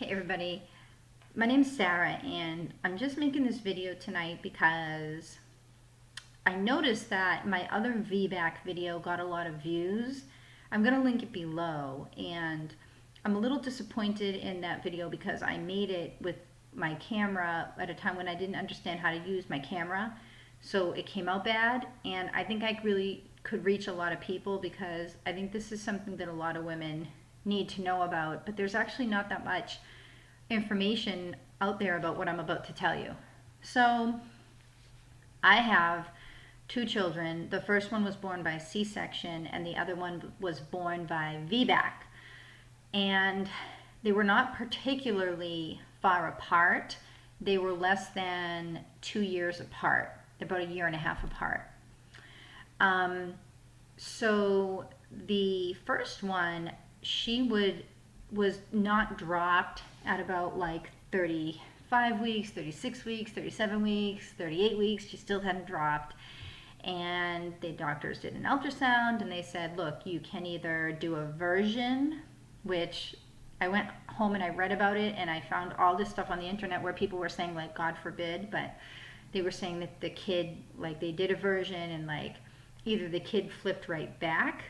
Hey everybody, my name's Sarah and I'm just making this video tonight because I noticed that my other VBAC video got a lot of views. I'm going to link it below, and I'm a little disappointed in that video because I made it with my camera at a time when I didn't understand how to use my camera, so it came out bad. And I think I really could reach a lot of people because I think this is something that a lot of women need to know about, but there's actually not that much information out there about what I'm about to tell you. So I have two children. The first one was born by C-section and the other one was born by VBAC. And they were not particularly far apart. They were less than 2 years apart, about a year and a half apart. So the first one, she was not dropped at about like 35 weeks, 36 weeks, 37 weeks, 38 weeks. She still hadn't dropped. And the doctors did an ultrasound and they said, look, you can either do a version, which I went home and I read about it and I found all this stuff on the internet where people were saying, like, God forbid, but they were saying that the kid, like, they did a version and like either the kid flipped right back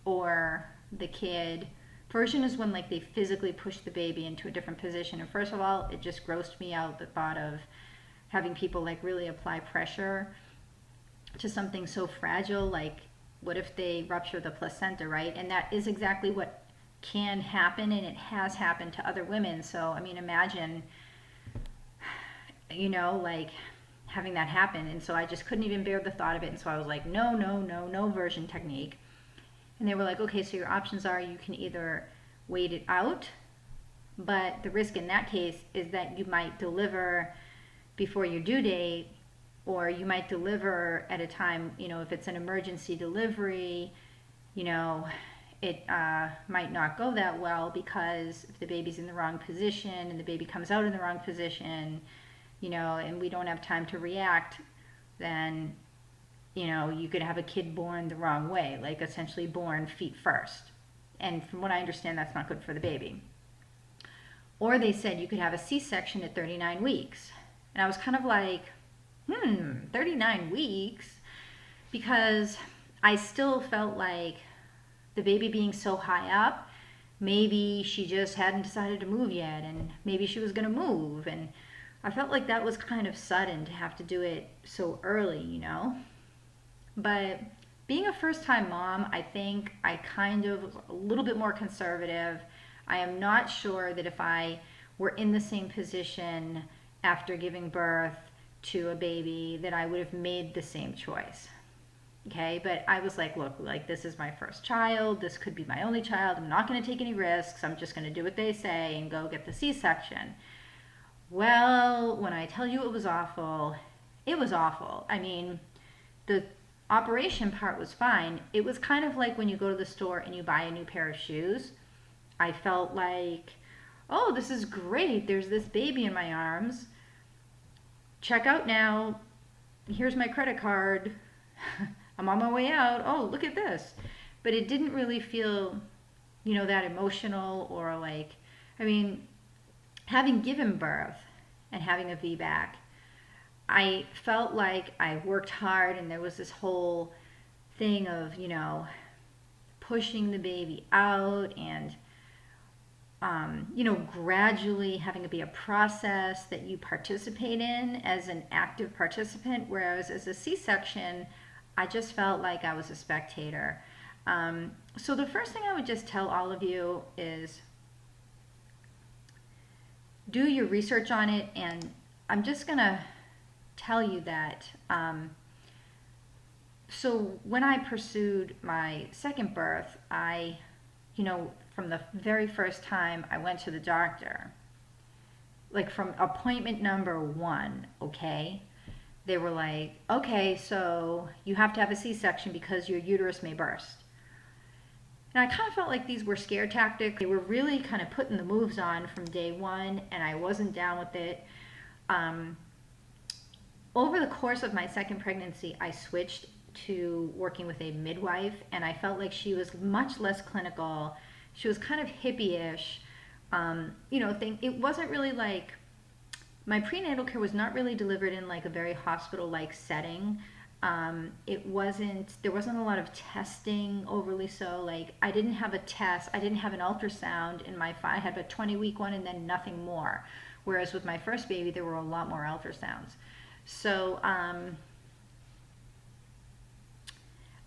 or the kid, version is when like they physically push the baby into a different position. And first of all, it just grossed me out, the thought of having people like really apply pressure to something so fragile. Like, what if they rupture the placenta, right? And that is exactly what can happen, and it has happened to other women. So I mean, imagine, like having that happen. And so I just couldn't even bear the thought of it. And so I was like, no, no, no, no version technique. And they were like, okay, so your options are you can either wait it out, but the risk in that case is that you might deliver before your due date, or you might deliver at a time, if it's an emergency delivery, it might not go that well because if the baby's in the wrong position and the baby comes out in the wrong position, and we don't have time to react, then you could have a kid born the wrong way, like essentially born feet first. And from what I understand, that's not good for the baby. Or they said you could have a C-section at 39 weeks. And I was kind of like, 39 weeks? Because I still felt like the baby being so high up, maybe she just hadn't decided to move yet, and maybe she was going to move. And I felt like that was kind of sudden to have to do it so early, But being a first-time mom, I think I kind of was a little bit more conservative. I am not sure that if I were in the same position after giving birth to a baby that I would have made the same choice. Okay, but I was like, look, like, this is my first child. This could be my only child. I'm not going to take any risks. I'm just going to do what they say and go get the C-section. Well, when I tell you it was awful, it was awful. I mean, the operation part was fine. It was kind of like when you go to the store and you buy a new pair of shoes. I felt like, oh, this is great. There's this baby in my arms. Check out now. Here's my credit card. I'm on my way out. Oh, look at this. But it didn't really feel, that emotional, or like, I mean, having given birth and having a VBAC, I felt like I worked hard, and there was this whole thing of, pushing the baby out and, gradually having it be a process that you participate in as an active participant, whereas as a C-section, I just felt like I was a spectator. So the first thing I would just tell all of you is do your research on it, and I'm just going to tell you that so when I pursued my second birth, I, from the very first time I went to the doctor, like from appointment number 1, okay, they were like, okay, so you have to have a C-section because your uterus may burst. And I kind of felt like these were scare tactics. They were really kind of putting the moves on from day one, and I wasn't down with it. Over the course of my second pregnancy, I switched to working with a midwife, and I felt like she was much less clinical. She was kind of hippie-ish. thing. It wasn't really like, my prenatal care was not really delivered in like a very hospital-like setting. There wasn't a lot of testing overly so. Like, I didn't have a test, I didn't have an ultrasound in I had a 20-week one and then nothing more. Whereas with my first baby, there were a lot more ultrasounds. So,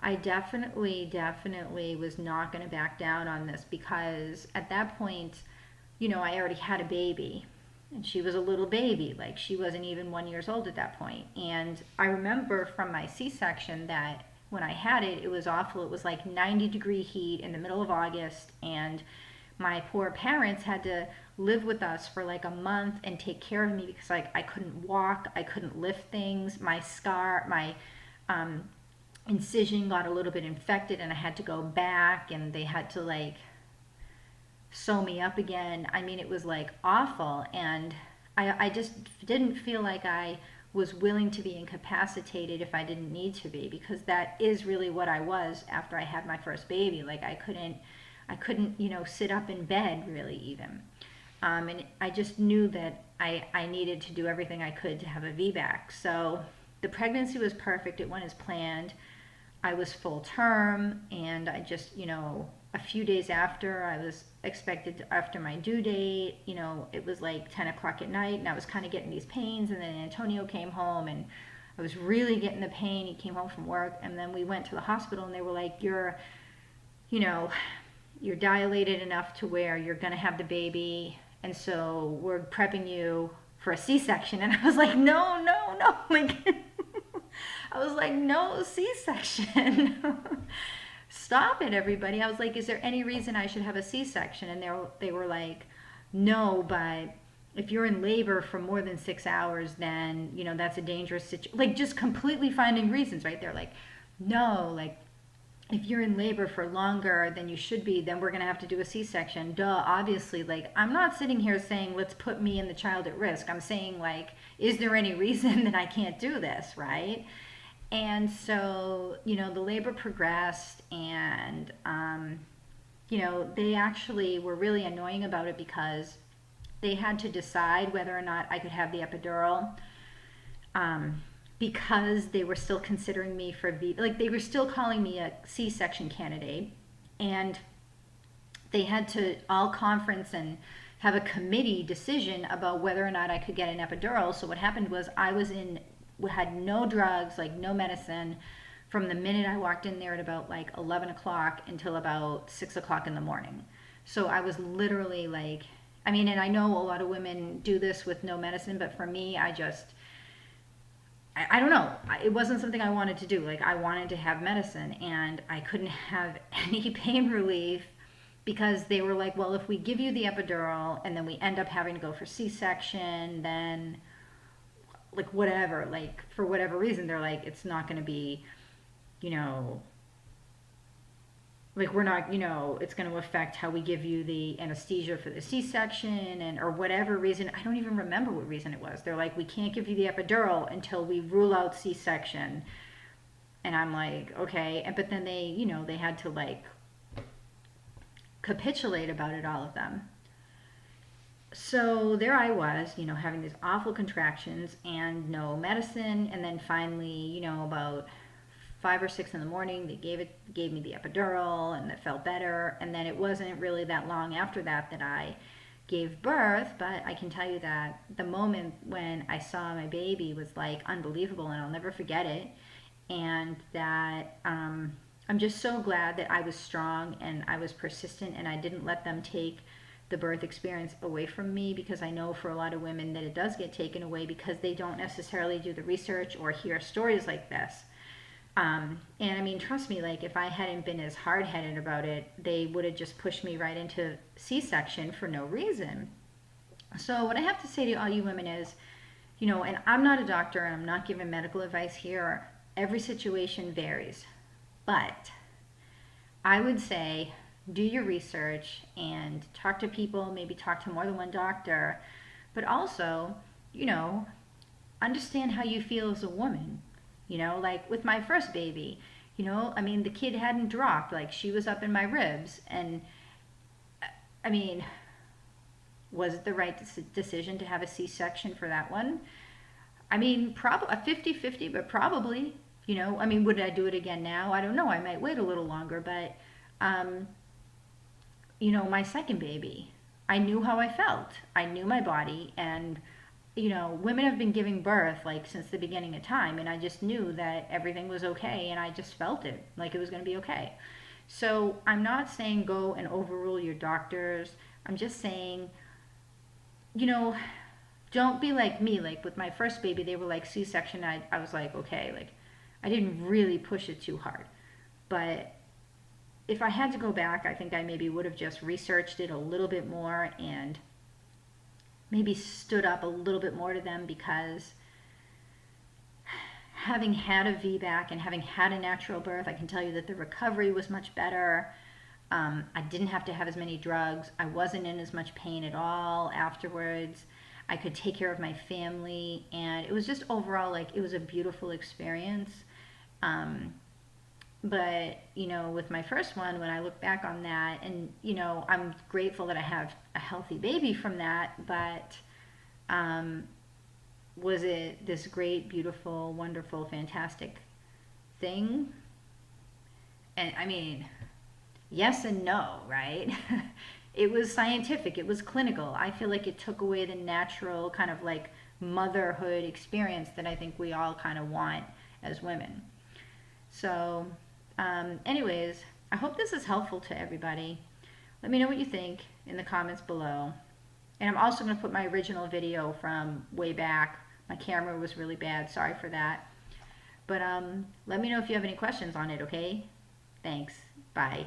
I definitely was not going to back down on this, because at that point, I already had a baby, and she was a little baby. Like, she wasn't even 1 year old at that point. And I remember from my C-section that when I had it, it was awful. It was like 90-degree heat in the middle of August, and my poor parents had to live with us for like a month and take care of me, because like I couldn't walk, I couldn't lift things. My incision got a little bit infected, and I had to go back, and they had to like sew me up again. I mean, it was like awful, and I just didn't feel like I was willing to be incapacitated if I didn't need to be, because that is really what I was after I had my first baby. Like, I couldn't sit up in bed really even. And I just knew that I needed to do everything I could to have a VBAC. So the pregnancy was perfect. It went as planned. I was full term, and I just, a few days after I was expected, after my due date, it was like 10 o'clock at night, and I was kind of getting these pains, and then Antonio came home, and I was really getting the pain. He came home from work, and then we went to the hospital, and they were like, you're dilated enough to where you're going to have the baby, and so we're prepping you for a C-section. And I was like, no, like, I was like, no C-section. Stop it, everybody. I was like, is there any reason I should have a C-section? And they were like, no, but if you're in labor for more than 6 hours, then, that's a dangerous situation. Like, just completely finding reasons, right? They're like, no, like, if you're in labor for longer than you should be, then we're going to have to do a C-section. Duh, obviously. Like, I'm not sitting here saying, let's put me and the child at risk. I'm saying, like, is there any reason that I can't do this, right? And so, the labor progressed, and, they actually were really annoying about it, because they had to decide whether or not I could have the epidural, because they were still considering me for they were still calling me a C-section candidate, and they had to all conference and have a committee decision about whether or not I could get an epidural. So what happened was, had no drugs, like no medicine, from the minute I walked in there at about like 11 o'clock until about 6 o'clock in the morning. So I was literally like, and I know a lot of women do this with no medicine, but for me, I don't know. It wasn't something I wanted to do. Like, I wanted to have medicine, and I couldn't have any pain relief, because they were like, well, if we give you the epidural and then we end up having to go for C-section, then like whatever, like for whatever reason, they're like, it's not going to be, like, we're not, it's going to affect how we give you the anesthesia for the C-section, and or whatever reason. I don't even remember what reason it was. They're like, we can't give you the epidural until we rule out C-section. And I'm like, okay. But then they had to like capitulate about it, all of them. So there I was, having these awful contractions and no medicine. And then finally, about 5 or 6 in the morning, they gave me the epidural, and it felt better. And then it wasn't really that long after that I gave birth. But I can tell you that the moment when I saw my baby was like unbelievable, and I'll never forget it. And that I'm just so glad that I was strong, and I was persistent, and I didn't let them take the birth experience away from me, because I know for a lot of women that it does get taken away, because they don't necessarily do the research or hear stories like this. And trust me, like, if I hadn't been as hard-headed about it, they would have just pushed me right into C-section for no reason. So what I have to say to all you women is, and I'm not a doctor, and I'm not giving medical advice here. Every situation varies. But I would say, do your research and talk to people, maybe talk to more than one doctor, but also, understand how you feel as a woman. Like with my first baby, the kid hadn't dropped, like she was up in my ribs, and Was it the right decision to have a C-section for that one? I mean, probably a 50-50, but probably, you know, I mean, would I do it again now? I don't know. I might wait a little longer, but, um, you know, my second baby, I knew how I felt. I knew my body, and, you know, women have been giving birth like since the beginning of time, and I just knew that everything was okay, and I just felt it, like it was going to be okay. So I'm not saying go and overrule your doctors. I'm just saying, you know, don't be like me. Like with my first baby, they were like C-section. I was like, okay, like I didn't really push it too hard. But if I had to go back, I think I maybe would have just researched it a little bit more and maybe stood up a little bit more to them, because having had a VBAC and having had a natural birth, I can tell you that the recovery was much better. I didn't have to have as many drugs. I wasn't in as much pain at all afterwards. I could take care of my family, and it was just overall like it was a beautiful experience. Um, but you know, with my first one, when I look back on that, and you know, I'm grateful that I have a healthy baby from that. But um, was it this great, beautiful, wonderful, fantastic thing? And I mean, yes and no, right? It was scientific, it was clinical. I feel like it took away the natural kind of like motherhood experience that I think we all kind of want as women. So, anyways, I hope this is helpful to everybody. Let me know what you think in the comments below. And I'm also going to put my original video from way back. My camera was really bad, sorry for that. But let me know if you have any questions on it, okay? Thanks. Bye.